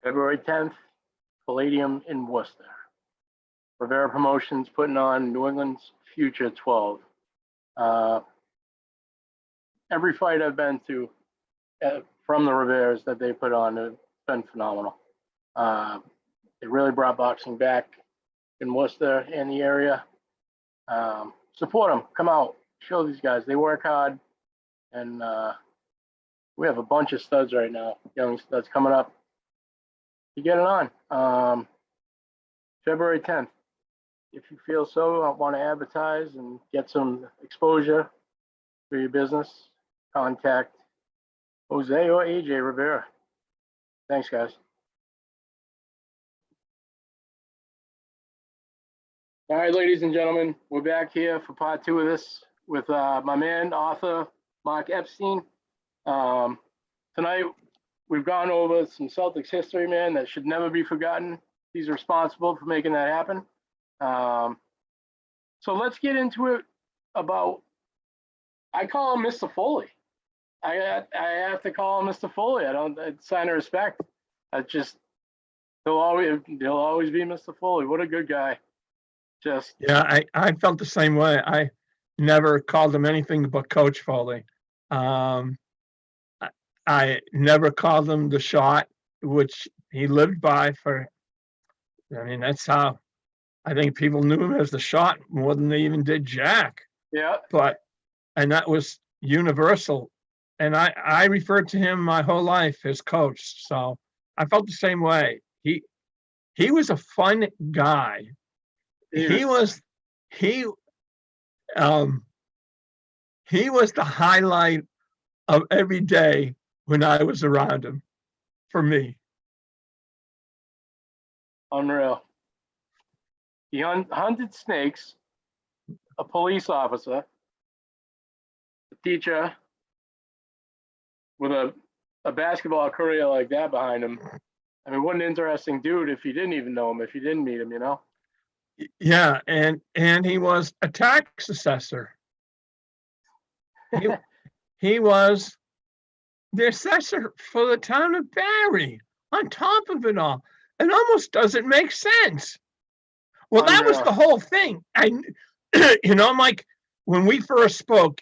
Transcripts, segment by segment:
February 10th, Palladium in Worcester. Rivera Promotions putting on New England's Future 12. Every fight I've been to from the Riveras that they put on, it's been phenomenal. They really brought boxing back in Worcester and the area. Support them. Come out. Show these guys. They work hard. And we have a bunch of studs right now, young studs coming up. You get it on. February 10th. If you feel so, I want to advertise and get some exposure for your business, contact Jose or AJ Rivera. Thanks, guys. All right, ladies and gentlemen, we're back here for part 2 of this with my man, author Mark Epstein. Tonight, we've gone over some Celtics history, man, that should never be forgotten. He's responsible for making that happen. So let's get into it about, I call him Mr. Foley. I have to call him Mr. Foley. It's a sign of respect. He'll always be Mr. Foley. What a good guy. Yeah, I felt the same way. I never called him anything but Coach Foley. I never called him the shot, which he lived by that's how I think people knew him as the shot more than they even did Jack. Yeah. And that was universal. And I referred to him my whole life as Coach. So I felt the same way. He was a fun guy. He was the highlight of every day when I was around him, for me. Unreal. He hunted snakes, a police officer, a teacher with a basketball career like that behind him. I mean, what an interesting dude if you didn't even know him, if you didn't meet him, you know? Yeah, and he was a tax assessor. He was the assessor for the town of Barry, on top of it all. It almost doesn't make sense. Well, that was the whole thing. Mike, when we first spoke,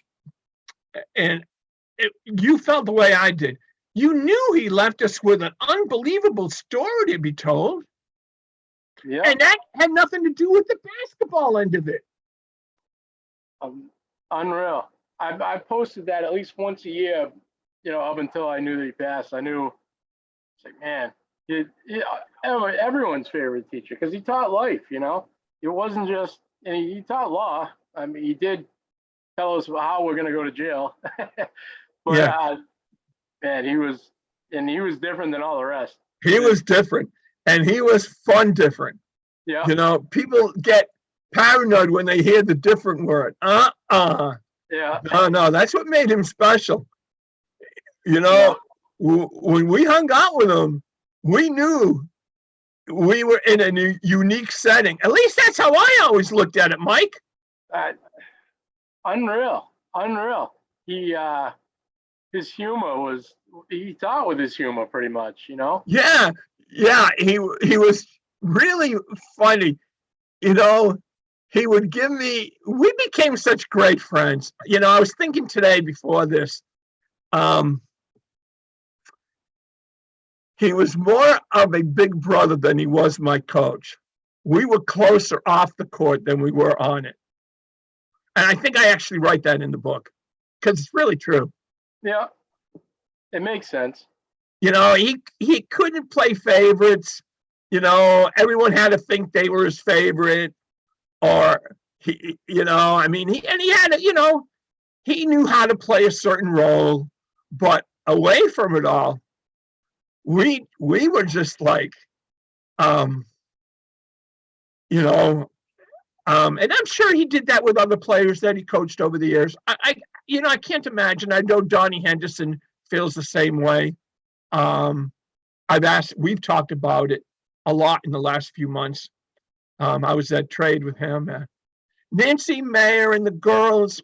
and you felt the way I did, you knew he left us with an unbelievable story to be told. Yeah. And that had nothing to do with the basketball end of it. Unreal. I posted that at least once a year, up until I knew that he passed. I knew, it's like, man, everyone's favorite teacher, because he taught life, It wasn't just, and he taught law. I mean, he did tell us how we're going to go to jail. But, yeah. Man, he was different than all the rest. He was different, and he was fun different. Yeah. People get paranoid when they hear the different word. Yeah. No, that's what made him special. When we hung out with him, we knew we were in a unique setting. At least that's how I always looked at it, Mike. Unreal. His humor was, he taught with his humor pretty much, Yeah, he was really funny. He would give me, we became such great friends. I was thinking today before this, he was more of a big brother than he was my coach. We were closer off the court than we were on it. And I think I actually write that in the book, because it's really true. Yeah, it makes sense. He couldn't play favorites. Everyone had to think they were his favorite, or he had he knew how to play a certain role, but away from it all, we were just like, and I'm sure he did that with other players that he coached over the years. I can't imagine. I know Donnie Henderson feels the same way. We've talked about it a lot in the last few months. I was at trade with him. Nancy Mayer and the girls,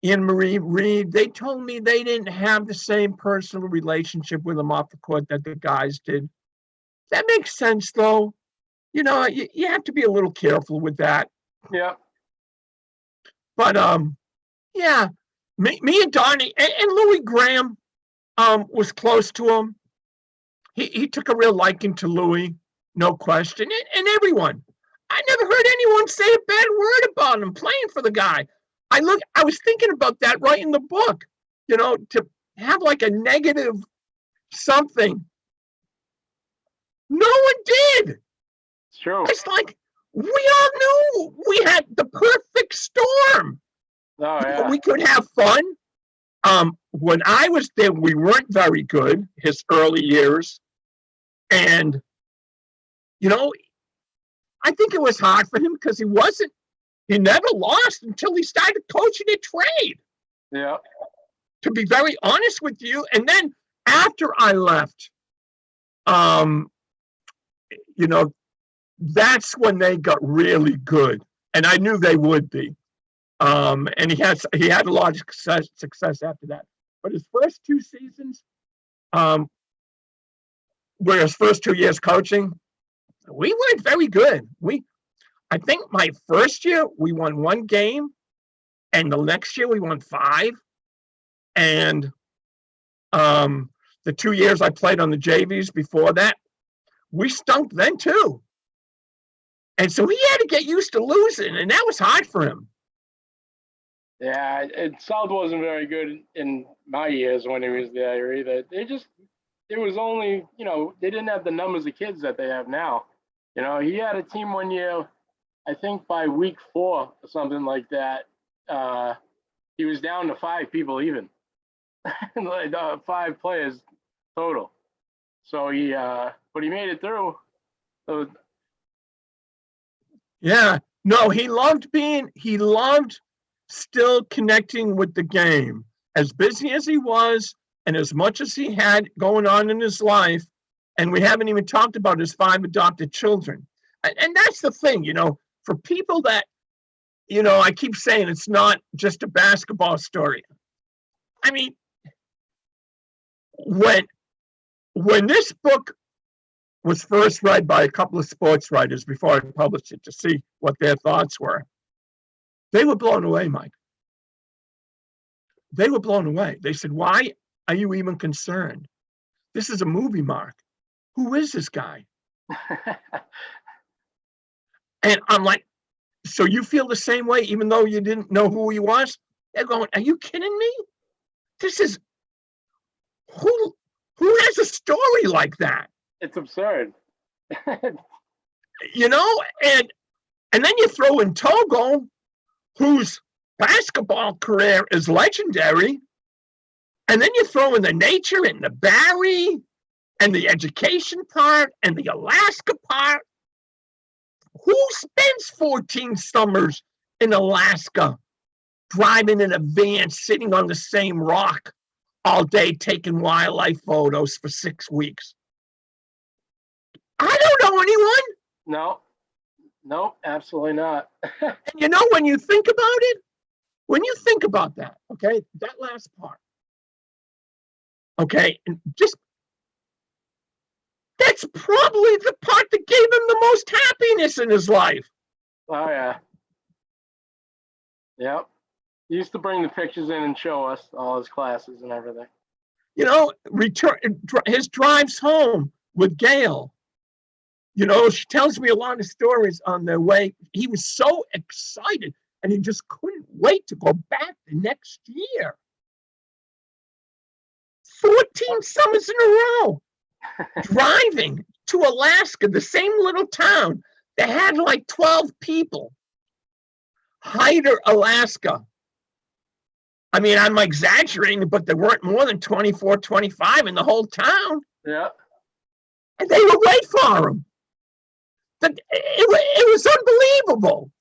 Anne Marie Reed, they told me they didn't have the same personal relationship with him off the court that the guys did. That makes sense, though. You have to be a little careful with that. Yeah. But yeah, me and Donnie and Louis Graham was close to him. He took a real liking to Louis, no question, and everyone. I never heard anyone say a bad word about him playing for the guy. I was thinking about that writing the book, to have like a negative something. No one did. It's true. It's like we all knew we had the perfect storm. Oh, yeah. We could have fun. When I was there, we weren't very good, his early years. And, I think it was hard for him because he never lost until he started coaching a trade. Yeah. To be very honest with you. And then after I left, that's when they got really good. And I knew they would be. And he had a lot of success after that. But his first 2 seasons, were his first 2 years coaching, we weren't very good. I think my first year we won 1 game, and the next year we won 5. And the 2 years I played on the JVs before that, we stunk then too. And so he had to get used to losing, and that was hard for him. Yeah, South wasn't very good in my years when he was there either. It was only, they didn't have the numbers of kids that they have now. He had a team one year, I think by week 4 or something like that, he was down to 5 people even, like 5 players total. So but he made it through. So, yeah, no, he loved still connecting with the game. As busy as he was, and as much as he had going on in his life, and we haven't even talked about his 5 adopted children. And that's the thing, for people that, I keep saying it's not just a basketball story. I mean, when this book was first read by a couple of sports writers before I published it to see what their thoughts were, they were blown away, Mike. They were blown away. They said, why are you even concerned? This is a movie, Mark. Who is this guy? And I'm like, so you feel the same way, even though you didn't know who he was? They're going, are you kidding me? This is, who has a story like that? It's absurd. And then you throw in Togo, whose basketball career is legendary, and then you throw in the nature and the Barry and the education part and the Alaska part. Who spends 14 summers in Alaska driving in a van, sitting on the same rock all day, taking wildlife photos for 6 weeks? I don't know anyone. No, absolutely not. And when you think about that, okay, that last part, okay, and that's probably the part that gave him the most happiness in his life. Oh, yeah. Yep. He used to bring the pictures in and show us all his classes and everything. His drives home with Gail. She tells me a lot of stories on their way. He was so excited, and he just couldn't wait to go back the next year. 14 summers in a row. Driving to Alaska, the same little town that had like 12 people. Hyder, Alaska. I mean, I'm exaggerating, but there weren't more than 24, 25 in the whole town. Yeah. And they would wait for him. It was unbelievable.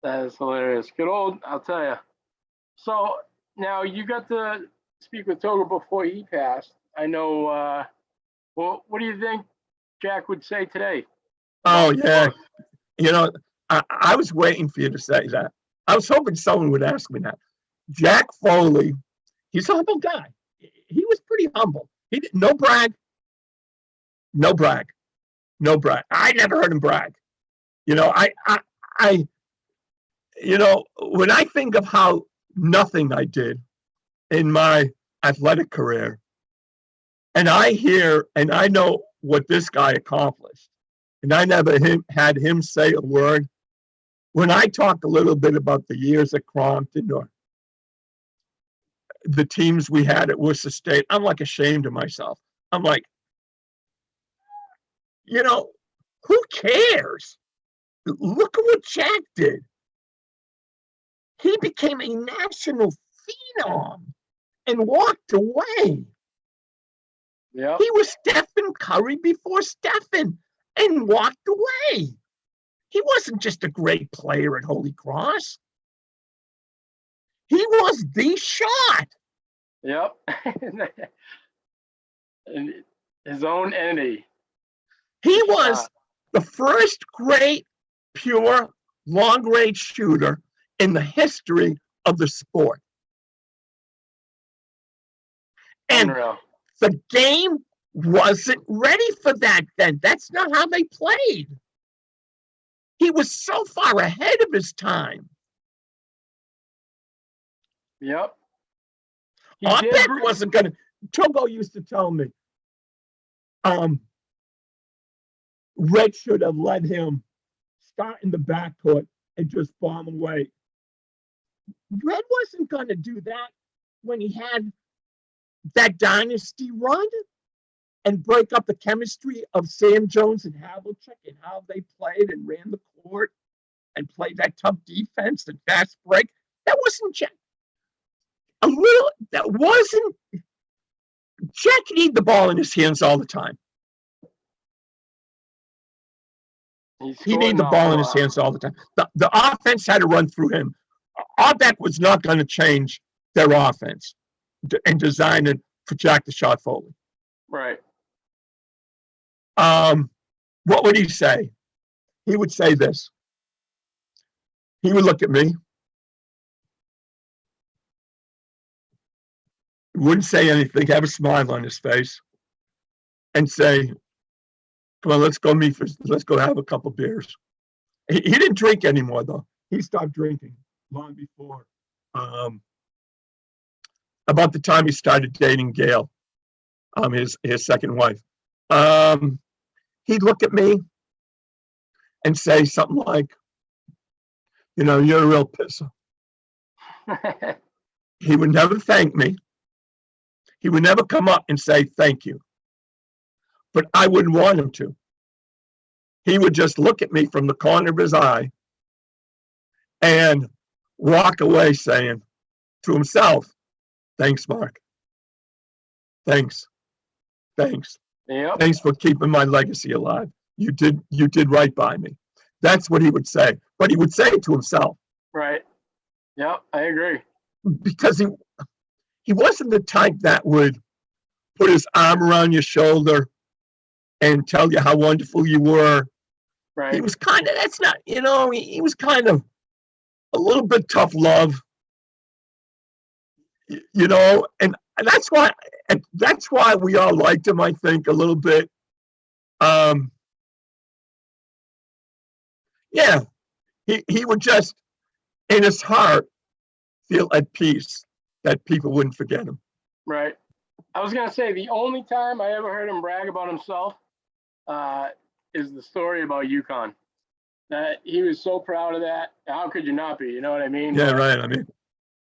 That is hilarious. Good old, I'll tell you. So now you got to speak with Togo before he passed. I know. Well, what do you think Jack would say today? Oh, yeah. I was waiting for you to say that. I was hoping someone would ask me that. Jack Foley, he's a humble guy. He was pretty humble. No brag. No brag. No brag. I never heard him brag. You know, when I think of how nothing I did in my athletic career, and I hear and I know what this guy accomplished, and I never had him say a word. When I talk a little bit about the years at Crompton or the teams we had at Worcester State, I'm like ashamed of myself. I'm like, who cares? Look at what Jack did. He became a national phenom and walked away. Yeah. He was Stephen Curry before Stephen and walked away. He wasn't just a great player at Holy Cross. He was the shot. Yep. And his own entity. He was the first great, pure, long-range shooter in the history of the sport. And Unreal. the game wasn't ready for that then. That's not how they played. He was so far ahead of his time. Yep. Beck wasn't going to. Togo used to tell me, Red should have let him start in the backcourt and just bomb away. Red wasn't going to do that when he had that dynasty run and break up the chemistry of Sam Jones and Havlicek and how they played and ran the court and played that tough defense and fast break. That wasn't Jack. Jack needed the ball in his hands all the time. He needed the ball in his hands all the time. The offense had to run through him. Arbeck was not going to change their offense and design it for Jack the Shot Foley. Right. What would he say? He would say this. He would look at me. Wouldn't say anything, have a smile on his face, and say, "Come on, let's go have a couple beers." He didn't drink anymore, though. He stopped drinking long before, about the time he started dating Gail, his second wife. He'd look at me and say something like, "You're a real pisser." He would never thank me. He would never come up and say thank you. But I wouldn't want him to. He would just look at me from the corner of his eye and walk away saying to himself, "Thanks, Mark. Thanks. Yep. Thanks for keeping my legacy alive. You did right by me." That's what he would say. But he would say it to himself. Right. Yep, I agree. Because he wasn't the type that would put his arm around your shoulder and tell you how wonderful you were. Right. He was kind of, he was kind of a little bit tough love, and that's why we all liked him, I think, a little bit. Yeah, he would just, in his heart, feel at peace that people wouldn't forget him. Right. I was going to say, the only time I ever heard him brag about himself is the story about UConn. That he was so proud of that. How could you not be? You know what I mean? Yeah, right. I mean,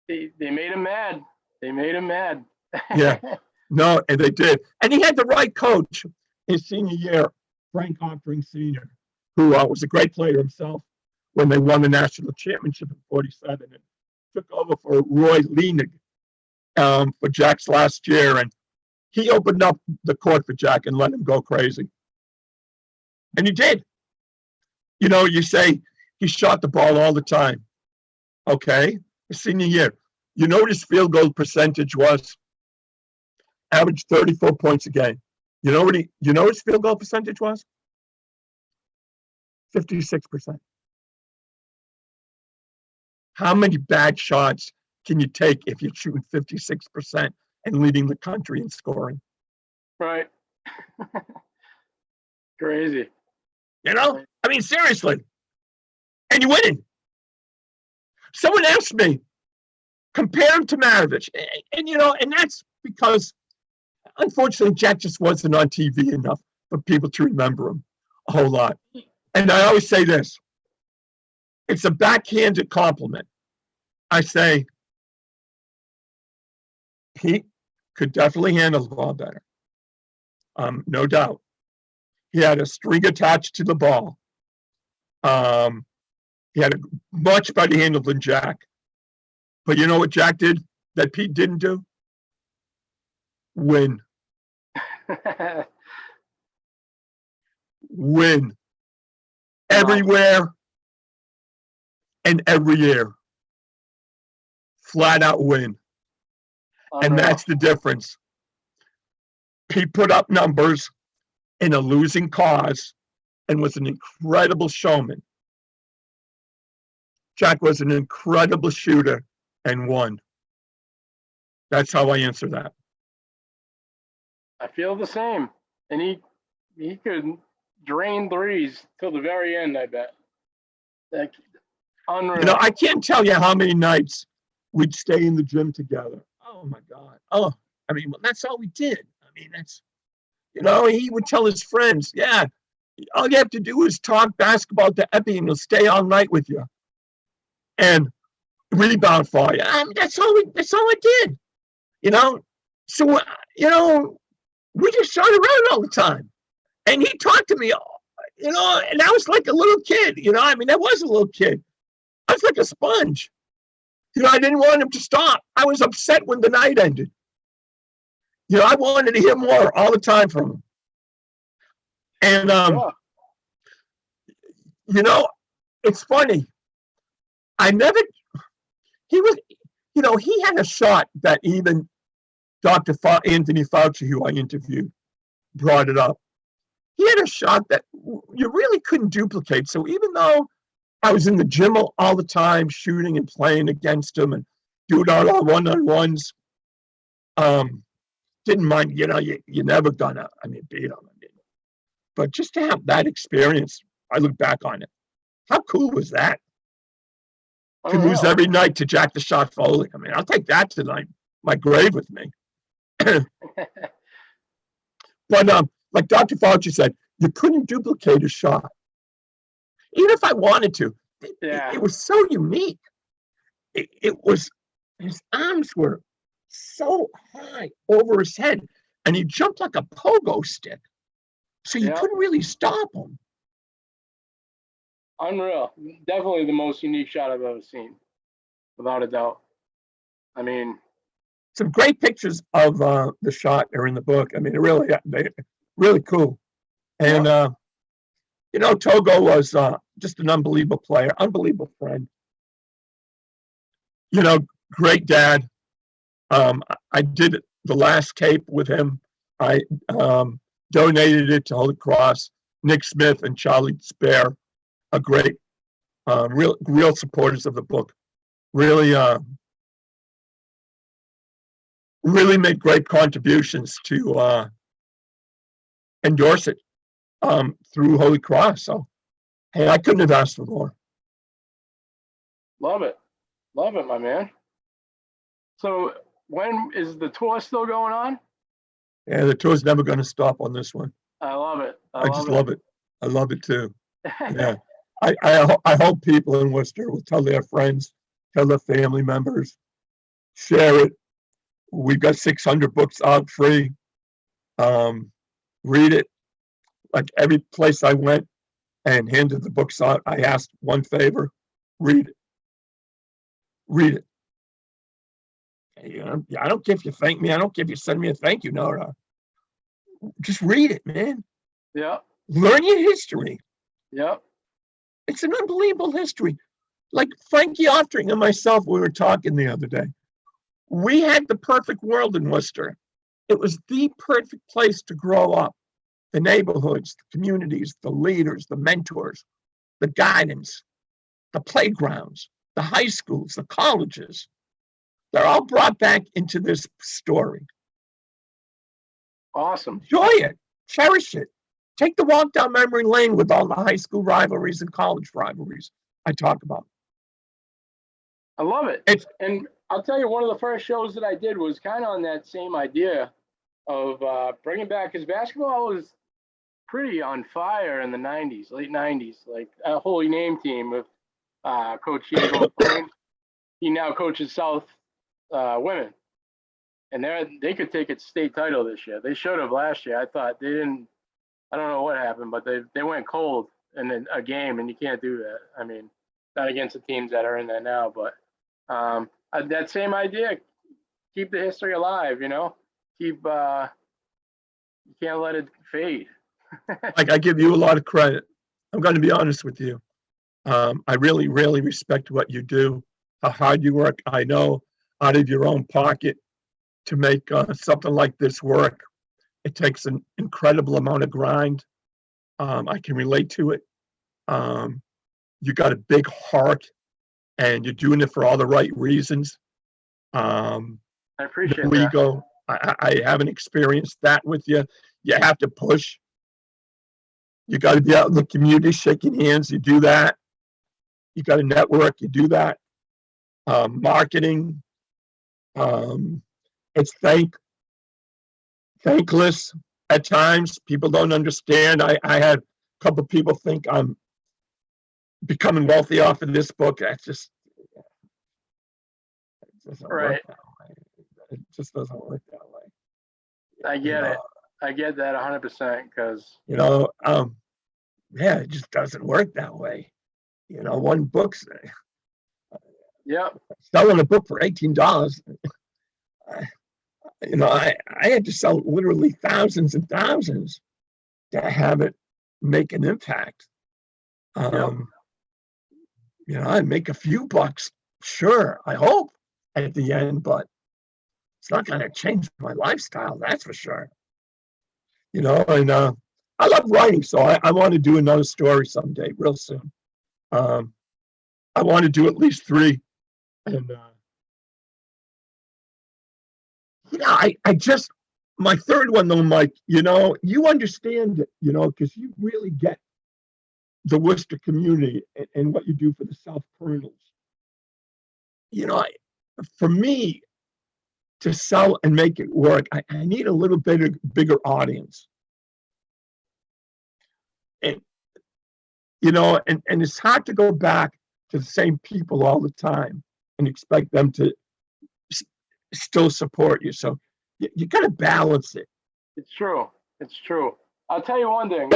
they made him mad. Yeah. No, and they did. And he had the right coach his senior year, Frank Offering Sr., who was a great player himself when they won the national championship in '47 and took over for Roy Lenig for Jack's last year. And he opened up the court for Jack and let him go crazy. And he did. You say he shot the ball all the time. Okay, his senior year. You know what his field goal percentage was? Averaged 34 points a game. You know what his field goal percentage was? 56%. How many bad shots can you take if you're shooting 56% and leading the country in scoring? Right. Crazy. You know, I mean, seriously. And you winning. Someone asked me, compare him to Maravich. And you know, and that's because, unfortunately, Jack just wasn't on TV enough for people to remember him a whole lot. And I always say this, it's a backhanded compliment. I say, Pete could definitely handle the ball better. No doubt. He had a string attached to the ball. He had a much better handle than Jack. But you know what Jack did that Pete didn't do? Win. Win. Everywhere and every year. Flat out win. And that's the difference. Pete put up numbers in a losing cause and was an incredible showman. Jack was an incredible shooter and won. That's how I answer that. I feel the same. And he could drain threes till the very end, I bet. Like, unreal. You know, I can't tell you how many nights we'd stay in the gym together. Oh my God. Oh, I mean, that's all we did. I mean, that's, you know, he would tell his friends, yeah, all you have to do is talk basketball to Epstein and he'll stay all night with you and rebound for you. I mean, that's all I did, you know? So, you know, we just shot around all the time. And he talked to me, you know, and I was like a little kid, you know, I mean, I was a little kid. I was like a sponge. You know, I didn't want him to stop. I was upset when the night ended. You know, I wanted to hear more all the time from him. And, you know, it's funny. He was, you know, he had a shot that even Dr. Anthony Fauci, who I interviewed, brought it up. He had a shot that you really couldn't duplicate. So even though I was in the gym all the time, shooting and playing against him and doing all our one-on-ones, didn't mind, you know, you're never gonna, I mean, beat him. I mean, but just to have that experience, I look back on it. How cool was that? To lose every night to Jack the Shot Foley. I mean, I'll take that to my grave with me. But like Dr. Fauci said, you couldn't duplicate a shot. Even if I wanted to. It was so unique. It was, his arms were so high over his head, and he jumped like a pogo stick. So you couldn't really stop him. Unreal. Definitely the most unique shot I've ever seen, without a doubt. I mean, some great pictures of the shot are in the book. I mean, really cool. And you know, Togo was just an unbelievable player, unbelievable friend. You know, great dad. I did the last tape with him. I donated it to Holy Cross. Nick Smith and Charlie Spare are great, real supporters of the book. Really made great contributions to endorse it through Holy Cross. So, hey, I couldn't have asked for more. Love it, my man. So, when is the tour still going on? Yeah, the tour's never going to stop on this one. I love it. I just love it. I love it too. Yeah, I hope people in Worcester will tell their friends, tell their family members, share it. We've got 600 books out free. Read it. Like every place I went and handed the books out, I asked one favor: read it. Read it. You know, I don't care if you thank me. I don't care if you send me a thank you note. Just read it, man. Yeah. Learn your history. Yeah. It's an unbelievable history. Like Frankie Oftring and myself, we were talking the other day. We had the perfect world in Worcester. It was the perfect place to grow up. The neighborhoods, the communities, the leaders, the mentors, the guidance, the playgrounds, the high schools, the colleges. They're all brought back into this story. Awesome. Enjoy it. Cherish it. Take the walk down memory lane with all the high school rivalries and college rivalries I talk about. I love it. And I'll tell you, one of the first shows that I did was kind of on that same idea of bringing back, because basketball was pretty on fire in the 90s, late 90s, like a Holy Name team with Coach Eagle. He now coaches South women. And they could take a state title this year. They should have last year. I thought they didn't. I don't know what happened, but they went cold in a game, and you can't do that. I mean, not against the teams that are in there now, but that same idea. Keep the history alive. You can't let it fade. Like, I give you a lot of credit. I'm going to be honest with you. I really, really respect what you do, how hard you work. I know out of your own pocket to make something like this work, it takes an incredible amount of grind. I can relate to it. You got a big heart, and you're doing it for all the right reasons. I appreciate no that. ego. I haven't experienced that with you. You have to push. You got to be out in the community shaking hands. You do that. You got to network. You do that. Marketing. It's thankless at times. People don't understand. I had a couple of people think I'm becoming wealthy off of this book. That's just it doesn't Right. work that way. It just doesn't work that way. I get it. I get that 100% because yeah, it just doesn't work that way. One book's selling a book for $18. I had to sell literally thousands and thousands to have it make an impact. I make a few bucks, sure, I hope, at the end, but it's not going to change my lifestyle, that's for sure. And I love writing, so I want to do another story someday, real soon. I want to do at least 3. And I just, my third one though, Mike, you understand it, because you really get the Worcester community and what you do for the South Colonels. For me to sell and make it work, I need a little bit bigger audience. And, and it's hard to go back to the same people all the time and expect them to still support you. So you got to balance it. It's true. I'll tell you one thing.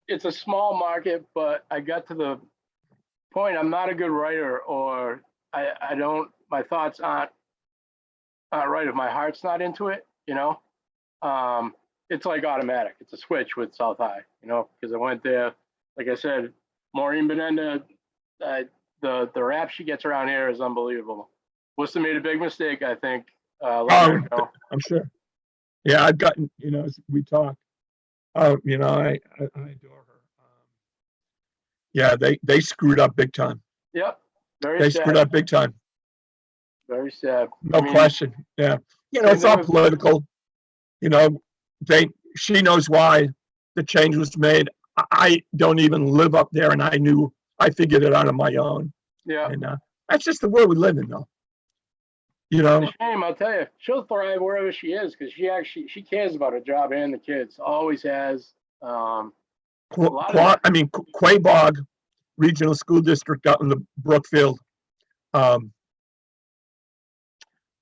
It's a small market, but I got to the point. I'm not a good writer, or I don't. My thoughts aren't right if my heart's not into it. It's like automatic. It's a switch with South High. Because I went there. Like I said, Maureen Benenda, the rap she gets around here is unbelievable. Worcester made a big mistake, I think. I'm sure. Yeah, I've gotten, as we talk, I adore her. Yeah, they screwed up big time. Yep. They screwed up big time. Very sad. No question. Yeah. It's all political. She knows why the change was made. I don't even live up there, and I figured it out on my own. Yeah. And that's just the world we live in, though. It's a shame, I'll tell you. She'll thrive wherever she is because she cares about her job and the kids. Always has. Quabog Regional School District out in the Brookfield,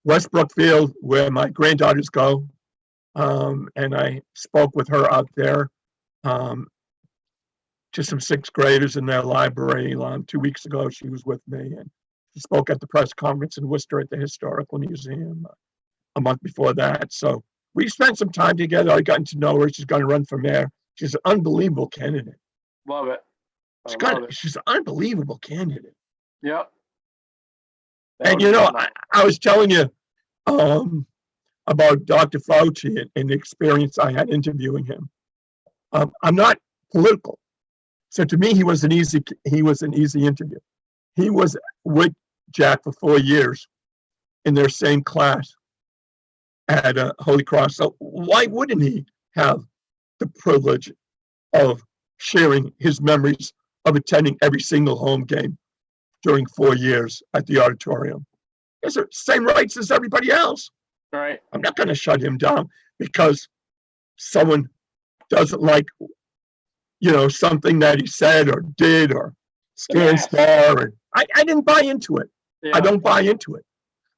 West Brookfield, where my granddaughters go. And I spoke with her out there to some 6th graders in their library 2 weeks ago. She was with me, and she spoke at the press conference in Worcester at the Historical Museum a month before that. So we spent some time together. I gotten to know her. She's going to run for mayor. She's an unbelievable candidate. Love it. She's an unbelievable candidate. Yep. And I was telling you about Dr. Fauci and the experience I had interviewing him. I'm not political, so to me he was an easy interview. He was with Jack for 4 years in their same class, at Holy Cross. So why wouldn't he have the privilege of sharing his memories of attending every single home game during 4 years at the auditorium? He has the same rights as everybody else. Right. I'm not going to shut him down because someone doesn't like, something that he said or did or stands for. And I didn't buy into it. Yeah. I don't buy into it.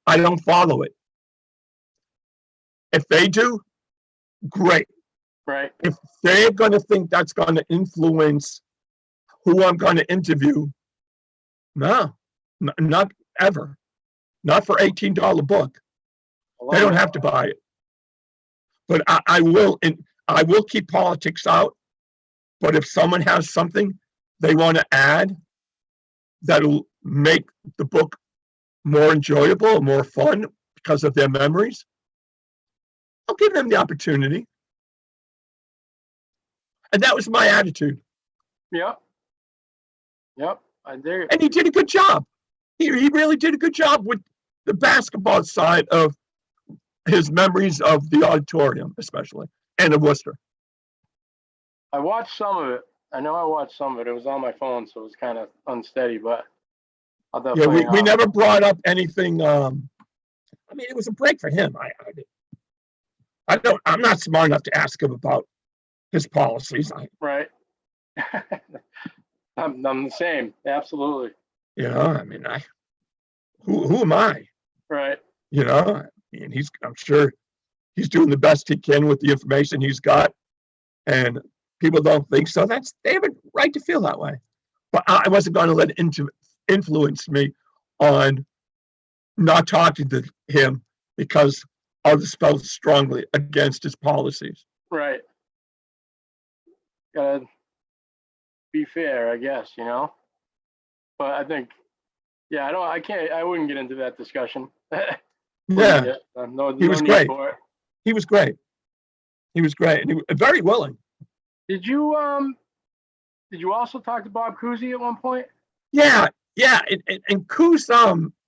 I don't follow it. If they do, great. Right. If they're going to think that's going to influence who I'm going to interview, no, not ever. Not for $18 book. They don't have to buy it. But I will keep politics out. But if someone has something they want to add that'll make the book more enjoyable, more fun because of their memories, I'll give them the opportunity. And that was my attitude. Yep. I dig it. And he did a good job. He really did a good job with the basketball side of his memories of the auditorium, especially, and of Worcester. I watched some of it. I know I watched some of it. It was on my phone, so it was kind of unsteady, but I'll definitely. Yeah, we never brought up anything. I mean, it was a break for him. I'm not smart enough to ask him about his policies. Right. I'm the same. Absolutely. I mean, who am I? Right. I mean, I'm sure he's doing the best he can with the information he's got, and people don't think so. They have a right to feel that way. But I wasn't going to let it influence me on not talking to him because others felt strongly against his policies. Right. Gotta be fair, I guess, But I think, yeah, I wouldn't get into that discussion. Yeah. No He was need great. for it. He was great. And he was very willing. Did you also talk to Bob Cousy at one point? Yeah. And Coos,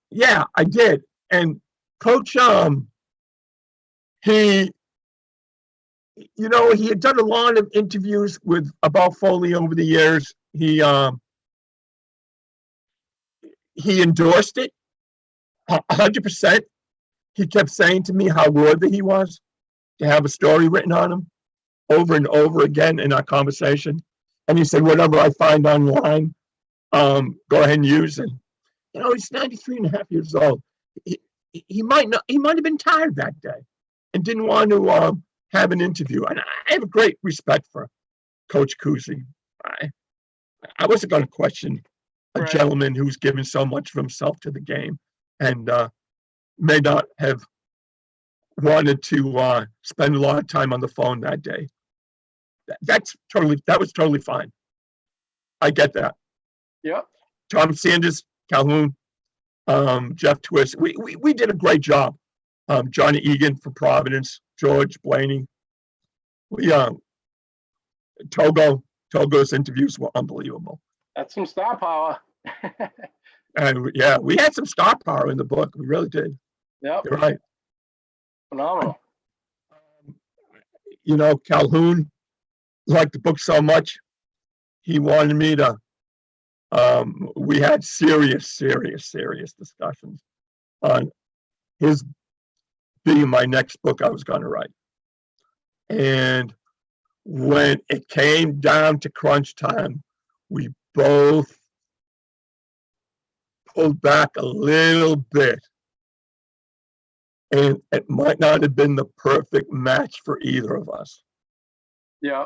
yeah, I did. And Coach, he had done a lot of interviews about Foley over the years. He endorsed it 100%. He kept saying to me how worthy he was to have a story written on him over and over again in our conversation. And he said, whatever I find online, go ahead and use it. He's 93 and a half years old. He might have been tired that day and didn't want to have an interview. And I have a great respect for Coach Cousy. I wasn't going to question a gentleman who's given so much of himself to the game and may not have wanted to spend a lot of time on the phone that day. That was totally fine. I get that. Yep. Tom Sanders, Calhoun, Jeff Twist. We did a great job. Johnny Egan for Providence, George Blaney. Togo's interviews were unbelievable. That's some star power. And yeah, we had some star power in the book. We really did. Yep. You're right. Phenomenal. Calhoun liked the book so much, he wanted me to, we had serious discussions on his being my next book I was going to write. And when it came down to crunch time, we both pulled back a little bit. And it might not have been the perfect match for either of us. Yeah.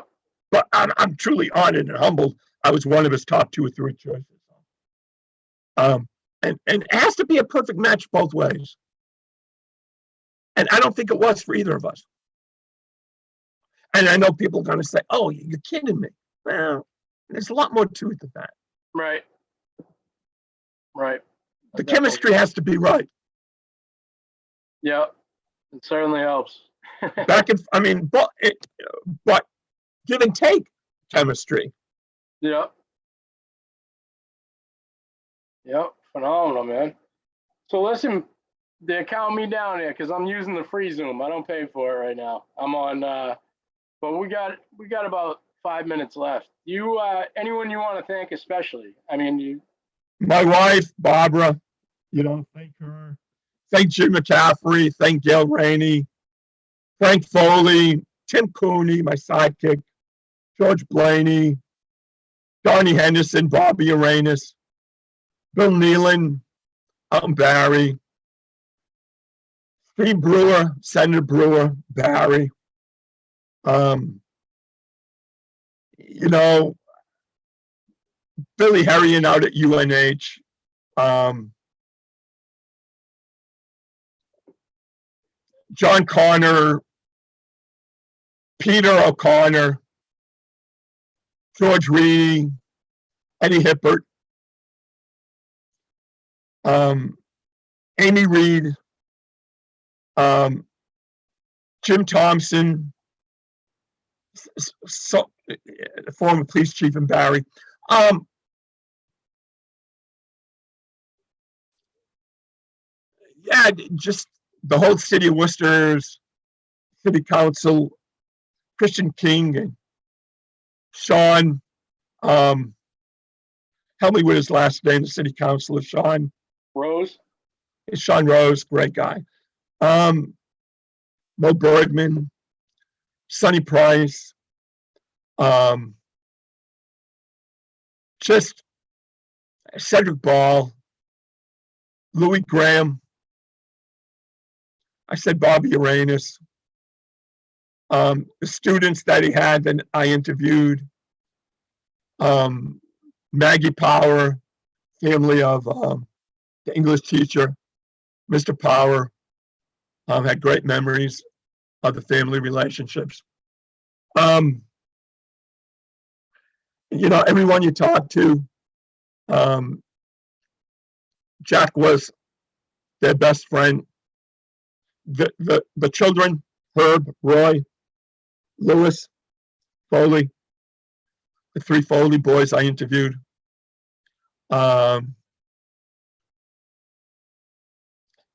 But I'm truly honored and humbled. I was one of his top 2 or 3 choices. And it has to be a perfect match both ways. And I don't think it was for either of us. And I know people are going to say, oh, you're kidding me. Well, there's a lot more to it than that. Right. The chemistry has to be right. Yeah, it certainly helps. But give and take chemistry. Yep, phenomenal, man. So listen, they're counting me down here because I'm using the free Zoom. I don't pay for it right now. I'm on, but we got about 5 minutes left. You, anyone you want to thank especially? I mean, you. My wife, Barbara, thank her. Thank Jim McCaffrey. Thank Gail Rainey. Frank Foley. Tim Cooney, my sidekick. George Blaney. Donnie Henderson. Bobby Arenas. Bill Nealon. Barry. Steve Brewer. Senator Brewer. Barry. Billy Herrian out at UNH. John Connor, Peter O'Connor, George Reedy, Eddie Hippert, Amy Reed, Jim Thompson, former police chief in Barry. Yeah, just the whole city of Worcester's city council, Christian King and Sean, help me with his last name, the city councilor, Sean Rose. Sean Rose, great guy. Mo Bergman, Sonny Price, just Cedric Ball, Louis Graham. I said Bobby Arenas. The students that he had that I interviewed, Maggie Power, family of the English teacher, Mr. Power, had great memories of the family relationships. Everyone you talk to, Jack was their best friend. The children, Herb, Roy, Lewis, Foley, the 3 Foley boys I interviewed.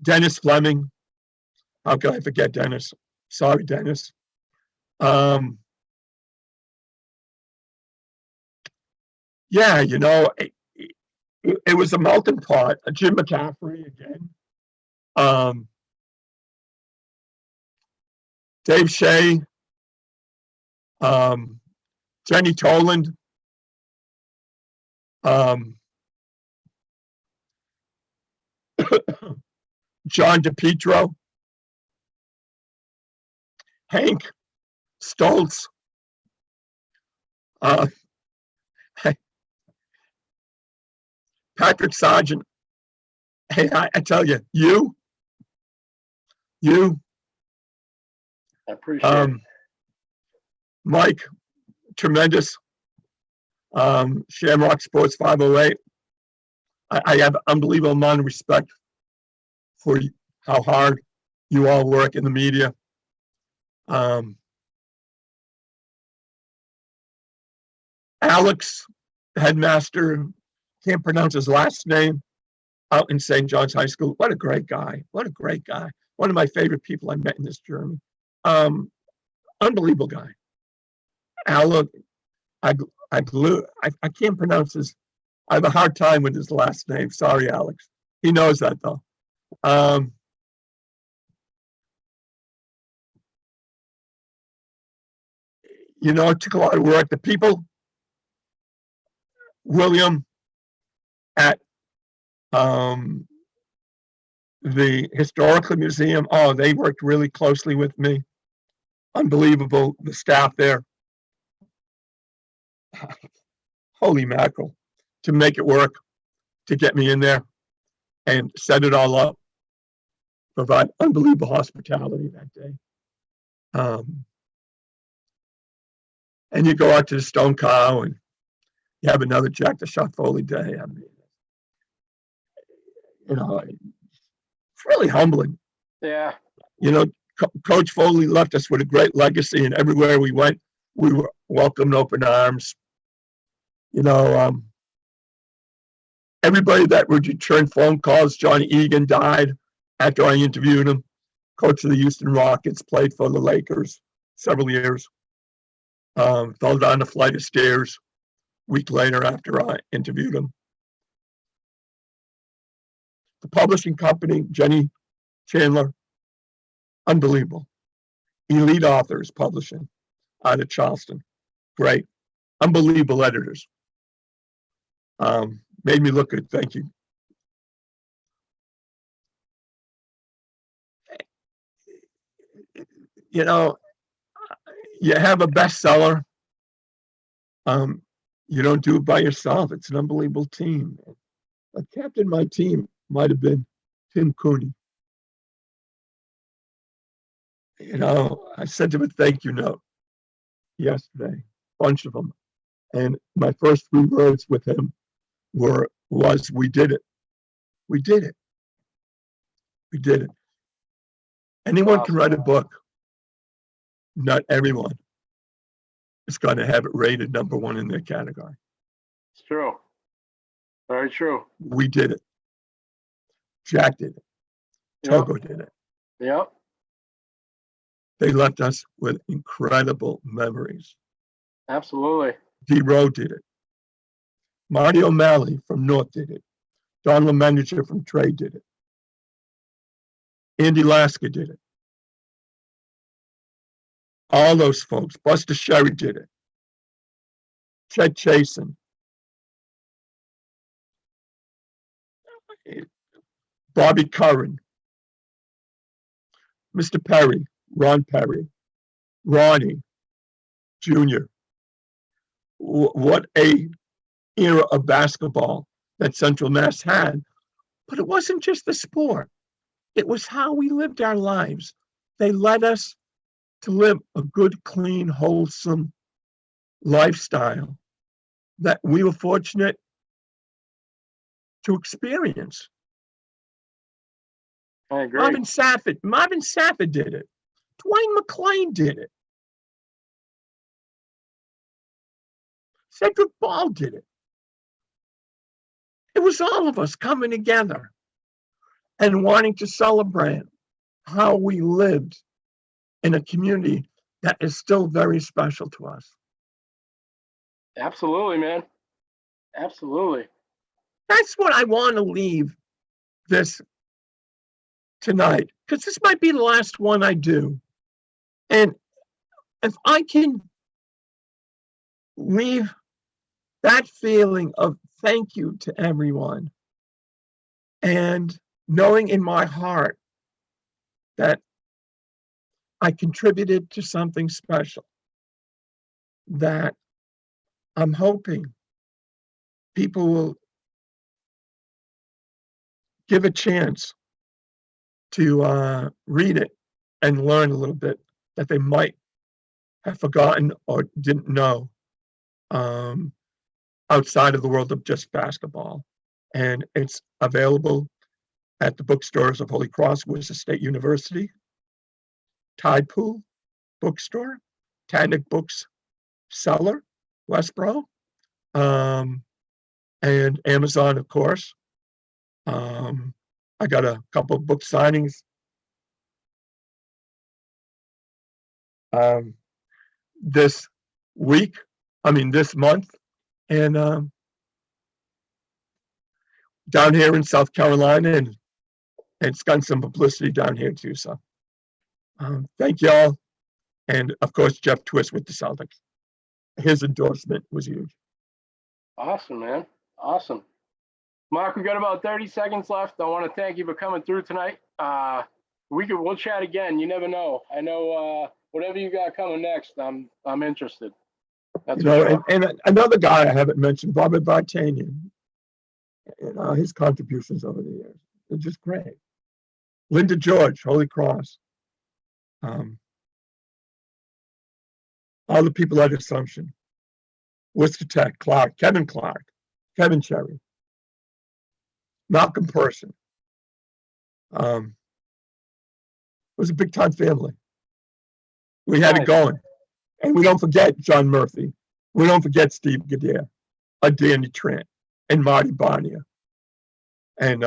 Dennis Fleming. How could I forget Dennis? Sorry, Dennis. Yeah, it was a melting pot. Jim McCaffrey again. Dave Shea, Jenny Toland, John DePietro, Hank Stoltz, Patrick Sargent. Hey, I tell you, I appreciate it. Mike, tremendous. Shamrock Sports 508. I have unbelievable amount of respect for how hard you all work in the media. Alex, headmaster, can't pronounce his last name, out in St. John's High School. What a great guy. What a great guy. One of my favorite people I met in this journey. Unbelievable guy. Alex, I can't pronounce his, I have a hard time with his last name. Sorry, Alex. He knows that though. It took a lot of work. The people, William at the Historical Museum, they worked really closely with me. Unbelievable, the staff there. Holy mackerel, to make it work, to get me in there and set it all up, provide unbelievable hospitality that day. And you go out to the Stone Cow and you have another Jack the Shot Foley day. I mean, it's really humbling. Yeah. Coach Foley left us with a great legacy, and everywhere we went, we were welcomed open arms. Everybody that would return phone calls. Johnny Egan died after I interviewed him, coach of the Houston Rockets, played for the Lakers several years. Fell down a flight of stairs a week later after I interviewed him. The publishing company, Jenny Chandler, unbelievable. Elite Authors Publishing out of Charleston. Great. Unbelievable editors. Made me look good. Thank you. You know, you have a bestseller. You don't do it by yourself. It's an unbelievable team. A captain of my team might have been Tim Cooney. You know, I sent him a thank you note yesterday, a bunch of them. And my first 3 words with him was, we did it. We did it. We did it. Anyone can write a book. Not everyone is going to have it rated #1 in their category. It's true. Very true. We did it. Jack did it. Togo did it. Yep. They left us with incredible memories. Absolutely. D. Rowe did it. Marty O'Malley from North did it. Don LeManager from Trade did it. Andy Lasker did it. All those folks. Buster Sherry did it. Chet Chasen. Bobby Curran. Mr. Perry. Ron Perry. Ronnie Jr. What a era of basketball that Central Mass had. But it wasn't just the sport. It was how we lived our lives. They led us to live a good, clean, wholesome lifestyle that we were fortunate to experience. I agree. Marvin Safford did it. Dwayne McClain did it. Cedric Ball did it. It was all of us coming together and wanting to celebrate how we lived in a community that is still very special to us. Absolutely, man. Absolutely. That's what I want to leave this tonight, because this might be the last one I do. And if I can leave that feeling of thank you to everyone, and knowing in my heart that I contributed to something special, that I'm hoping people will give a chance to read it and learn a little bit that they might have forgotten or didn't know outside of the world of just basketball. And it's available at the bookstores of Holy Cross, Worcester State University, Tide Pool Bookstore, Tadnick Books Seller, Westboro, and Amazon, of course. I got a couple of book signings this month, and down here in South Carolina, and it's gotten some publicity down here too. So thank you all. And of course, Jeff Twist with the Celtics. His endorsement was huge. Awesome, man. Awesome. Mark, we got about 30 seconds left. I want to thank you for coming through tonight. We'll chat again. You never know. I know whatever you got coming next, I'm interested. That's sure. And another guy I haven't mentioned, Robert Vartanian. His contributions over the years are just great. Linda George, Holy Cross. All the people at Assumption. Worcester Tech, Kevin Clark, Kevin Cherry, Malcolm Person. It was a big time family. We had it going. And we don't forget John Murphy. We don't forget Steve Gadea, Danny Trent, and Marty Barnier. And